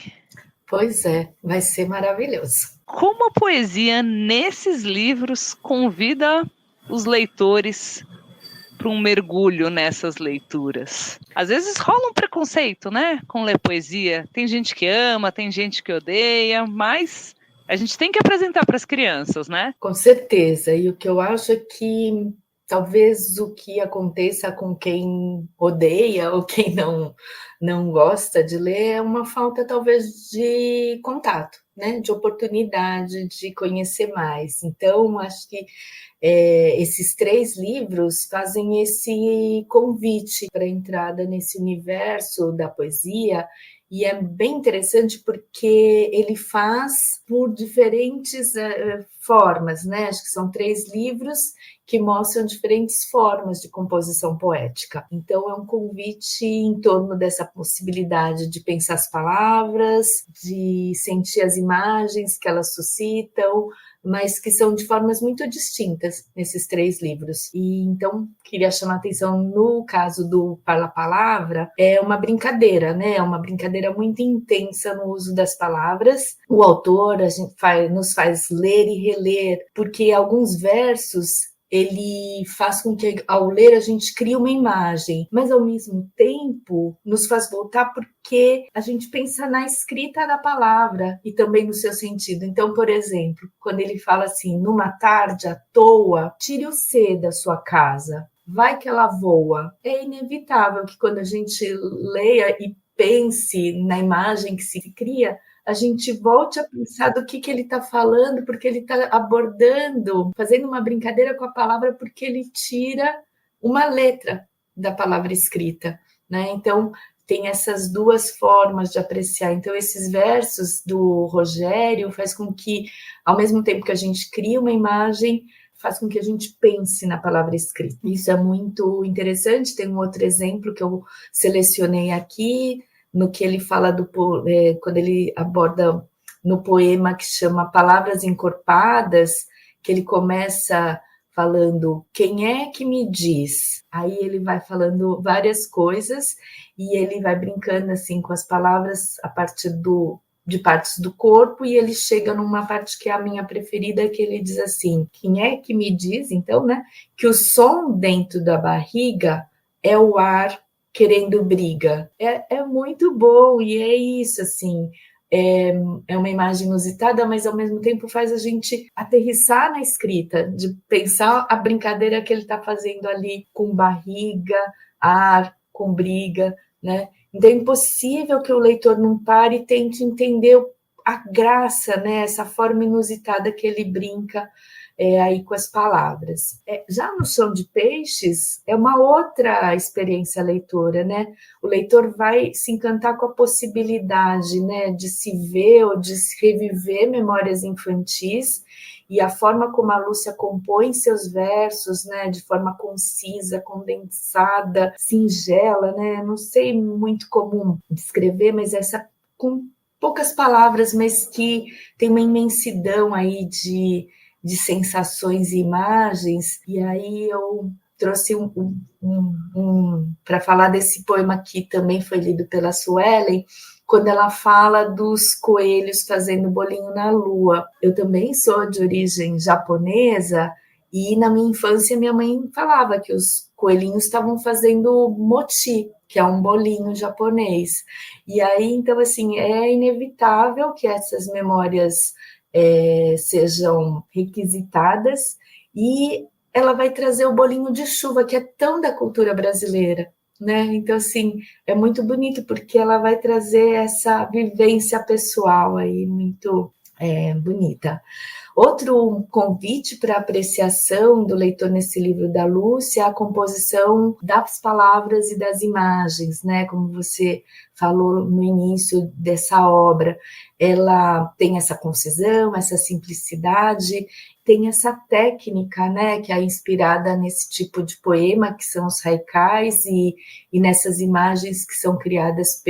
Pois é, vai ser maravilhoso. Como a poesia nesses livros convida os leitores para um mergulho nessas leituras. Às vezes rola um preconceito, né, com ler poesia. Tem gente que ama, tem gente que odeia, mas a gente tem que apresentar para as crianças, né? Com certeza. E o que eu acho é que talvez o que aconteça com quem odeia ou quem não gosta de ler é uma falta talvez de contato, né, de oportunidade de conhecer mais. Então, acho que esses 3 livros fazem esse convite para a entrada nesse universo da poesia, e é bem interessante porque ele faz por diferentes formas, né? Acho que são 3 livros que mostram diferentes formas de composição poética. Então, é um convite em torno dessa possibilidade de pensar as palavras, de sentir as imagens que elas suscitam, mas que são de formas muito distintas nesses 3 livros. E então, queria chamar a atenção no caso do Parla Palavra, é uma brincadeira, né? É uma brincadeira muito intensa no uso das palavras. O autor nos faz ler e reler, porque alguns versos ele faz com que, ao ler, a gente crie uma imagem, mas, ao mesmo tempo, nos faz voltar porque a gente pensa na escrita da palavra e também no seu sentido. Então, por exemplo, quando ele fala assim, numa tarde à toa, tire o C da sua casa, vai que ela voa. É inevitável que quando a gente leia e pense na imagem que se cria, a gente volte a pensar do que ele está falando, porque ele está abordando, fazendo uma brincadeira com a palavra, porque ele tira uma letra da palavra escrita, né? Então, tem essas 2 formas de apreciar. Então, esses versos do Rogério faz com que, ao mesmo tempo que a gente cria uma imagem, faz com que a gente pense na palavra escrita. Isso é muito interessante. Tem um outro exemplo que eu selecionei aqui, no que ele fala quando ele aborda no poema que chama Palavras Encorpadas, que ele começa falando, quem é que me diz? Aí ele vai falando várias coisas e ele vai brincando assim com as palavras a partir de partes do corpo, e ele chega numa parte que é a minha preferida, que ele diz assim, quem é que me diz, então, né, que o som dentro da barriga é o ar querendo briga. É muito bom, e é isso, assim, é uma imagem inusitada, mas ao mesmo tempo faz a gente aterrissar na escrita, de pensar a brincadeira que ele está fazendo ali com barriga, ar, com briga, né? Então é impossível que o leitor não pare e tente entender a graça, né? Essa forma inusitada que ele brinca aí com as palavras. Já no Chão de Peixes, é uma outra experiência leitora, né? O leitor vai se encantar com a possibilidade, né, de se ver ou de se reviver memórias infantis, e a forma como a Lúcia compõe seus versos, né, de forma concisa, condensada, singela, né? Não sei muito como descrever, mas essa com poucas palavras, mas que tem uma imensidão aí de sensações e imagens. E aí eu trouxe para falar desse poema que também foi lido pela Suelen, quando ela fala dos coelhos fazendo bolinho na lua. Eu também sou de origem japonesa, e na minha infância minha mãe falava que os coelhinhos estavam fazendo mochi, que é um bolinho japonês. E aí, então, assim, é inevitável que essas memórias sejam requisitadas, e ela vai trazer o bolinho de chuva, que é tão da cultura brasileira, né? Então, assim, é muito bonito, porque ela vai trazer essa vivência pessoal aí, muito bonita. Outro convite para apreciação do leitor nesse livro da Lúcia é a composição das palavras e das imagens, né? Como você falou no início dessa obra, ela tem essa concisão, essa simplicidade, tem essa técnica, né, que é inspirada nesse tipo de poema, que são os haikais, e nessas imagens que são criadas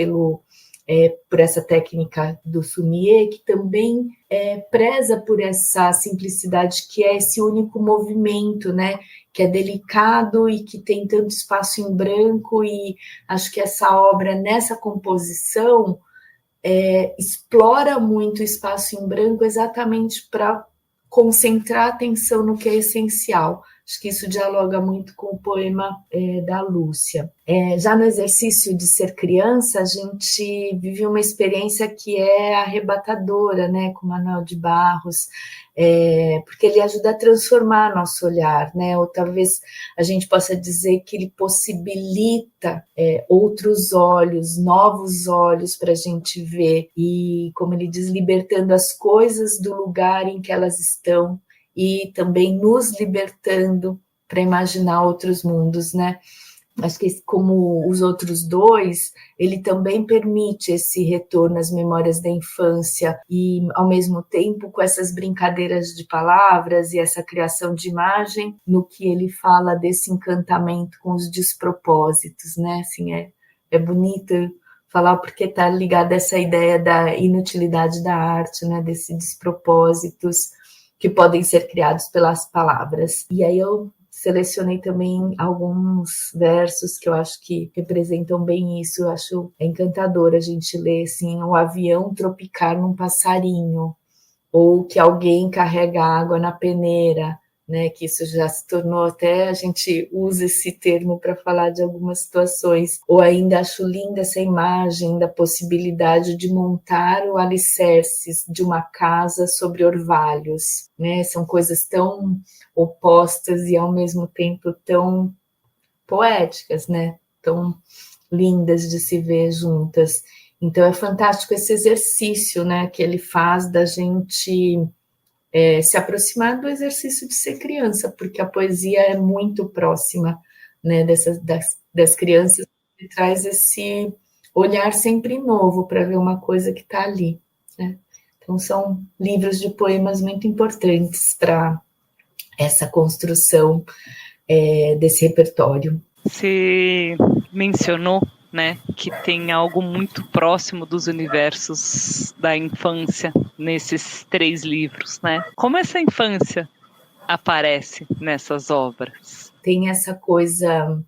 por essa técnica do Sumier, que também preza por essa simplicidade, que é esse único movimento, né, que é delicado e que tem tanto espaço em branco, e acho que essa obra, nessa composição, explora muito o espaço em branco exatamente para concentrar a atenção no que é essencial. Acho que isso dialoga muito com o poema da Lúcia. Já no exercício de ser criança, a gente vive uma experiência que é arrebatadora, né, com Manuel de Barros, porque ele ajuda a transformar nosso olhar, né, ou talvez a gente possa dizer que ele possibilita outros olhos, novos olhos para a gente ver, e, como ele diz, libertando as coisas do lugar em que elas estão, e também nos libertando para imaginar outros mundos, né? Acho que, como os outros dois, ele também permite esse retorno às memórias da infância, e, ao mesmo tempo, com essas brincadeiras de palavras e essa criação de imagem, no que ele fala desse encantamento com os despropósitos, né? Assim, é bonito falar, porque está ligado a essa ideia da inutilidade da arte, né? Desses despropósitos que podem ser criados pelas palavras. E aí eu selecionei também alguns versos que eu acho que representam bem isso. Eu acho encantador a gente ler assim: o avião tropicar num passarinho, ou que alguém carrega água na peneira, né? Que isso já se tornou, até a gente usa esse termo para falar de algumas situações. Ou ainda acho linda essa imagem da possibilidade de montar o alicerce de uma casa sobre orvalhos, né? São coisas tão opostas e ao mesmo tempo tão poéticas, né? Tão lindas de se ver juntas. Então é fantástico esse exercício, né, que ele faz da gente se aproximar do exercício de ser criança, porque a poesia é muito próxima, né, das crianças, e traz esse olhar sempre novo para ver uma coisa que está ali, né? Então são livros de poemas muito importantes para essa construção desse repertório. Você mencionou, né, que tem algo muito próximo dos universos da infância nesses 3 livros, né? Como essa infância aparece nessas obras? Tem essa coisa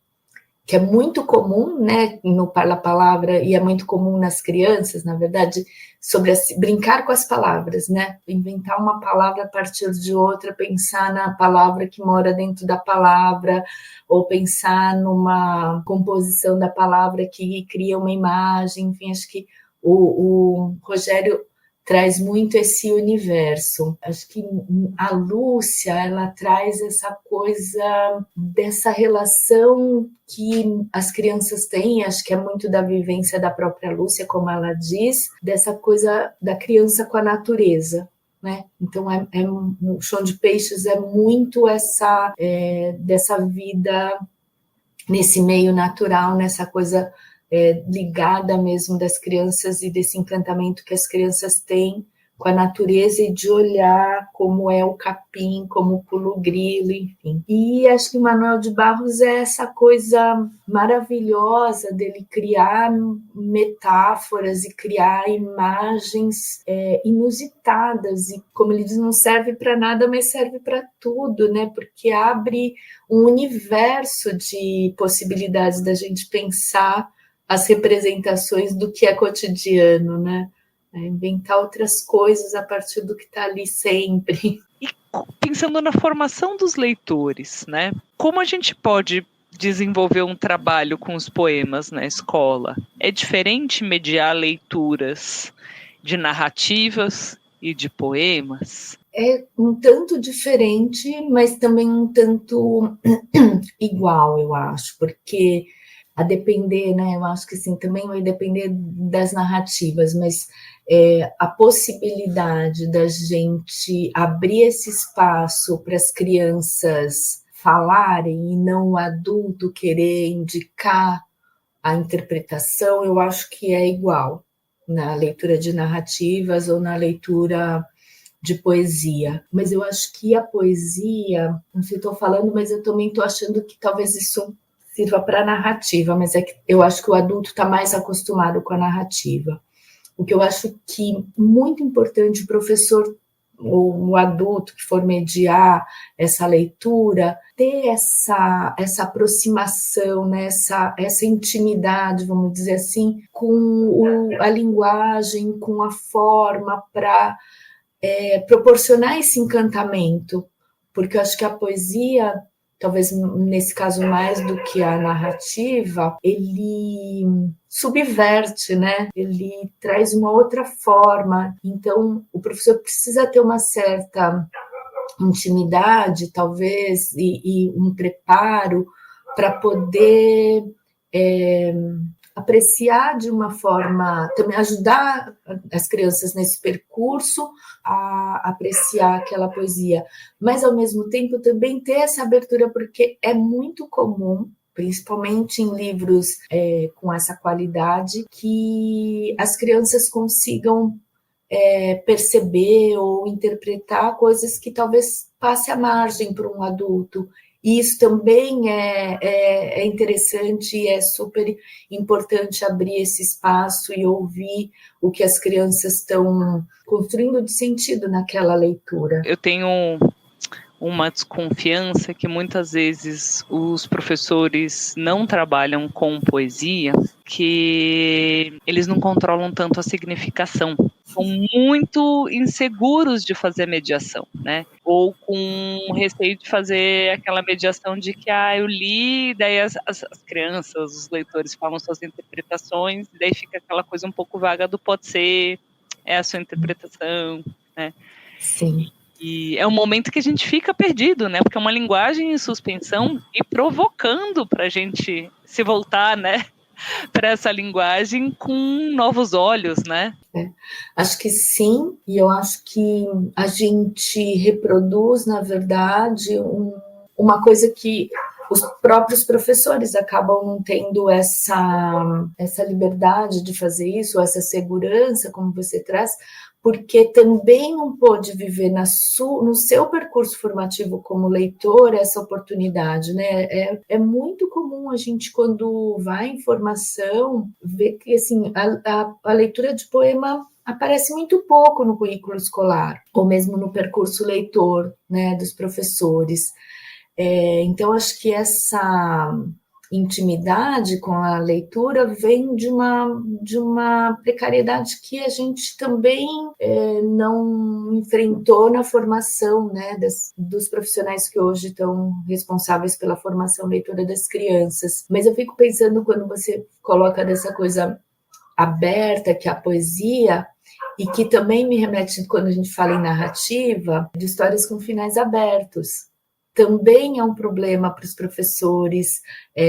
que é muito comum, né, no Parla Palavra, e é muito comum nas crianças, na verdade, sobre brincar com as palavras, né? Inventar uma palavra a partir de outra, pensar na palavra que mora dentro da palavra, ou pensar numa composição da palavra que cria uma imagem. Enfim, acho que o Rogério traz muito esse universo. Acho que a Lúcia, ela traz essa coisa dessa relação que as crianças têm, acho que é muito da vivência da própria Lúcia, como ela diz, dessa coisa da criança com a natureza, né? Então, o Chão de Peixes é muito dessa vida nesse meio natural, nessa coisa ligada mesmo das crianças e desse encantamento que as crianças têm com a natureza, e de olhar como é o capim, como o pulo-grilo, enfim. E acho que o Manuel de Barros é essa coisa maravilhosa dele criar metáforas e criar imagens inusitadas, e, como ele diz, não serve para nada, mas serve para tudo, né? Porque abre um universo de possibilidades da gente pensar as representações do que é cotidiano, né? Inventar outras coisas a partir do que está ali sempre. E pensando na formação dos leitores, né? Como a gente pode desenvolver um trabalho com os poemas na escola? É diferente mediar leituras de narrativas e de poemas? é um tanto diferente, mas também um tanto igual, eu acho, porque a depender, né, eu acho que sim, também vai depender das narrativas, mas a possibilidade da gente abrir esse espaço para as crianças falarem e não o adulto querer indicar a interpretação, eu acho que é igual na leitura de narrativas ou na leitura de poesia. Mas eu acho que a poesia, não sei se estou falando, mas eu também estou achando que talvez isso sirva para a narrativa, mas é que eu acho que o adulto está mais acostumado com a narrativa. O que eu acho que muito importante o professor ou o adulto que for mediar essa leitura, ter essa aproximação, né, essa intimidade, vamos dizer assim, com a linguagem, com a forma, para proporcionar esse encantamento, porque eu acho que a poesia, talvez nesse caso mais do que a narrativa, ele subverte, né? Ele traz uma outra forma. Então, o professor precisa ter uma certa intimidade, talvez, e um preparo para poder apreciar de uma forma, também ajudar as crianças nesse percurso a apreciar aquela poesia, mas ao mesmo tempo também ter essa abertura, porque é muito comum, principalmente em livros com essa qualidade, que as crianças consigam perceber ou interpretar coisas que talvez passe à margem para um adulto. E isso também é interessante e é super importante abrir esse espaço e ouvir o que as crianças estão construindo de sentido naquela leitura. Eu tenho uma desconfiança que muitas vezes os professores não trabalham com poesia, que eles não controlam tanto a significação. São muito inseguros de fazer mediação, né? Ou com receio de fazer aquela mediação de que eu li, daí as crianças, os leitores falam suas interpretações, e daí fica aquela coisa um pouco vaga do pode ser, é a sua interpretação, né? Sim. E é um momento que a gente fica perdido, né? Porque é uma linguagem em suspensão e provocando para a gente se voltar, né? Para essa linguagem com novos olhos, né? Acho que sim, e eu acho que a gente reproduz, na verdade, uma coisa que os próprios professores acabam não tendo essa liberdade de fazer isso, essa segurança, como você traz, porque também não pôde viver no seu percurso formativo como leitor essa oportunidade, né? É muito comum a gente, quando vai em formação, ver que assim, a leitura de poema aparece muito pouco no currículo escolar, ou mesmo no percurso leitor, né, dos professores. Então, acho que essa intimidade com a leitura vem de uma precariedade que a gente também não enfrentou na formação, né, dos profissionais que hoje estão responsáveis pela formação leitora das crianças. Mas eu fico pensando, quando você coloca dessa coisa aberta, que é a poesia, e que também me remete, quando a gente fala em narrativa, de histórias com finais abertos. Também é um problema para os professores,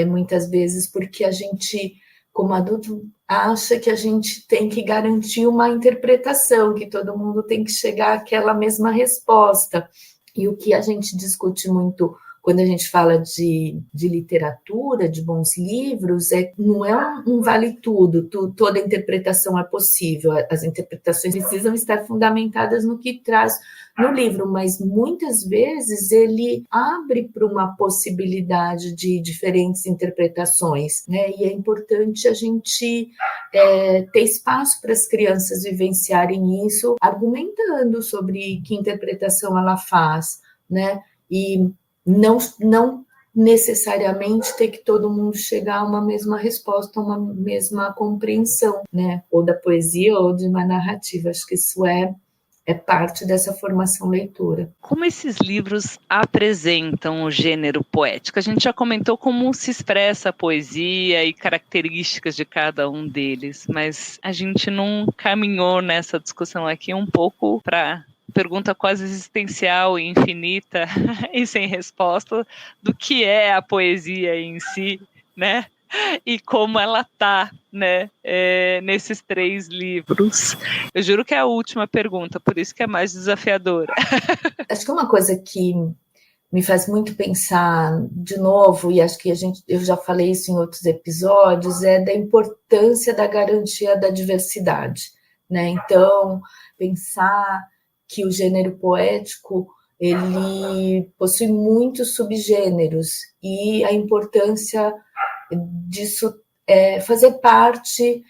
muitas vezes, porque a gente, como adulto, acha que a gente tem que garantir uma interpretação, que todo mundo tem que chegar àquela mesma resposta. E o que a gente discute muito quando a gente fala de literatura, de bons livros, não é um vale tudo, toda interpretação é possível, as interpretações precisam estar fundamentadas no que traz no livro, mas muitas vezes ele abre para uma possibilidade de diferentes interpretações, né? E é importante a gente ter espaço para as crianças vivenciarem isso, argumentando sobre que interpretação ela faz, né? E não necessariamente ter que todo mundo chegar a uma mesma resposta, a uma mesma compreensão, né? Ou da poesia ou de uma narrativa. Acho que isso é parte dessa formação leitora. Como esses livros apresentam o gênero poético? A gente já comentou como se expressa a poesia e características de cada um deles, mas a gente não caminhou nessa discussão aqui um pouco para pergunta quase existencial e infinita e sem resposta do que é a poesia em si, né? E como ela tá, né, nesses 3 livros. Eu juro que é a última pergunta, por isso que é mais desafiadora. Acho que uma coisa que me faz muito pensar de novo, e acho que eu já falei isso em outros episódios, é da importância da garantia da diversidade, né? Então, pensar que o gênero poético ele possui muitos subgêneros e a importância disso fazer parte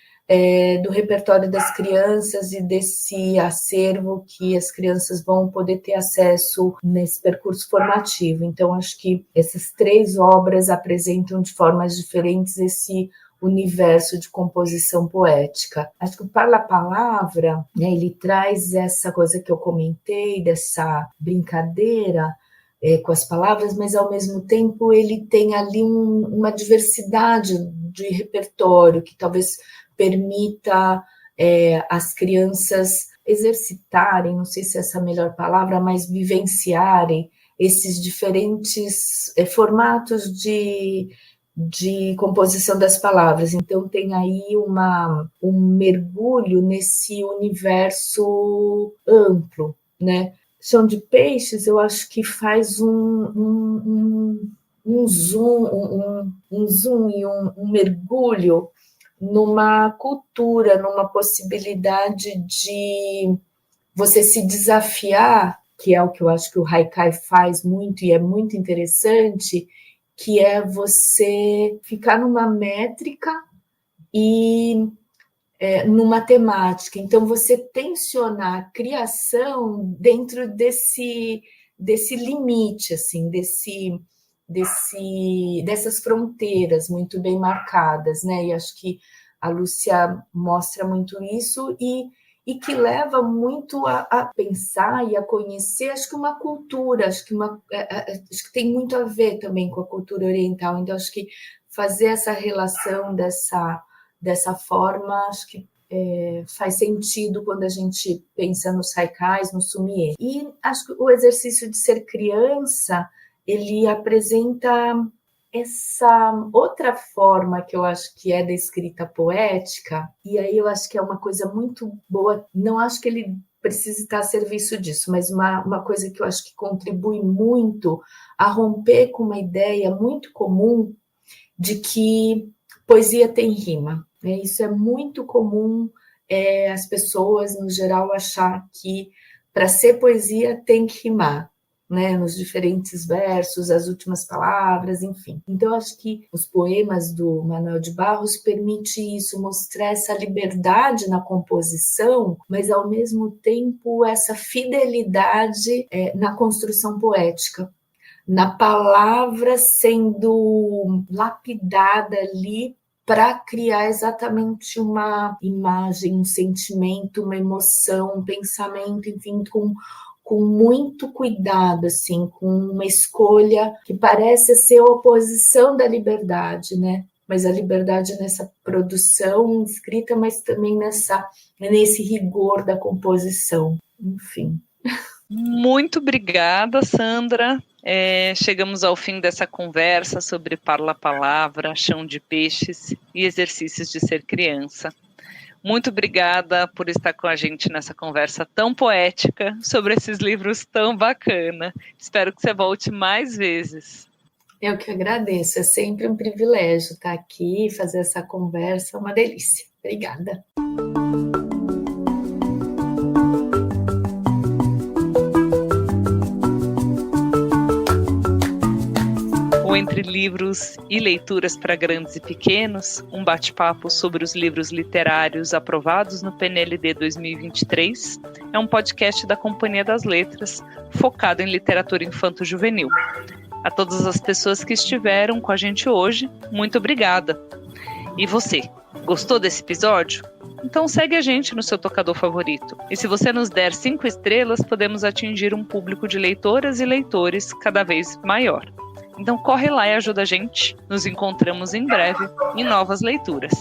do repertório das crianças e desse acervo que as crianças vão poder ter acesso nesse percurso formativo. Então, acho que essas 3 obras apresentam de formas diferentes esse universo de composição poética. Acho que o Parla Palavra, né, ele traz essa coisa que eu comentei, dessa brincadeira com as palavras, mas ao mesmo tempo ele tem ali uma diversidade de repertório que talvez permita as crianças exercitarem, não sei se essa é a melhor palavra, mas vivenciarem esses diferentes formatos de composição das palavras. Então tem aí um mergulho nesse universo amplo, né? Chão de Peixes, eu acho que faz um zoom e um mergulho numa cultura, numa possibilidade de você se desafiar, que é o que eu acho que o Haikai faz muito e é muito interessante, que é você ficar numa métrica e numa temática. Então, você tensionar a criação dentro desse limite, assim, dessas fronteiras muito bem marcadas, né? E acho que a Lúcia mostra muito isso e que leva muito a pensar e a conhecer, acho que uma cultura, acho que tem muito a ver também com a cultura oriental. Então, acho que fazer essa relação dessa forma, acho que faz sentido quando a gente pensa nos haikais, no sumie. E acho que o exercício de ser criança, ele apresenta essa outra forma que eu acho que é da escrita poética, e aí eu acho que é uma coisa muito boa, não acho que ele precise estar a serviço disso, mas uma coisa que eu acho que contribui muito a romper com uma ideia muito comum de que poesia tem rima. Isso é muito comum, as pessoas, no geral, achar que para ser poesia tem que rimar, né, nos diferentes versos, as últimas palavras, enfim. Então, acho que os poemas do Manuel de Barros permitem isso, mostrar essa liberdade na composição, mas, ao mesmo tempo, essa fidelidade na construção poética, na palavra sendo lapidada ali para criar exatamente uma imagem, um sentimento, uma emoção, um pensamento, enfim, com muito cuidado, assim, com uma escolha que parece ser a oposição da liberdade, né? Mas a liberdade nessa produção escrita, mas também nesse rigor da composição, enfim. Muito obrigada, Sandra. Chegamos ao fim dessa conversa sobre Parla Palavra, Chão de Peixes e exercícios de ser criança. Muito obrigada por estar com a gente nessa conversa tão poética sobre esses livros tão bacana. Espero que você volte mais vezes. Eu que agradeço, é sempre um privilégio estar aqui e fazer essa conversa, é uma delícia. Obrigada. O Entre Livros e Leituras para Grandes e Pequenos, um bate-papo sobre os livros literários aprovados no PNLD 2023, é um podcast da Companhia das Letras, focado em literatura infanto-juvenil. A todas as pessoas que estiveram com a gente hoje, muito obrigada. E você, gostou desse episódio? Então segue a gente no seu tocador favorito. E se você nos der 5 estrelas, podemos atingir um público de leitoras e leitores cada vez maior. Então corre lá e ajuda a gente. Nos encontramos em breve em novas leituras.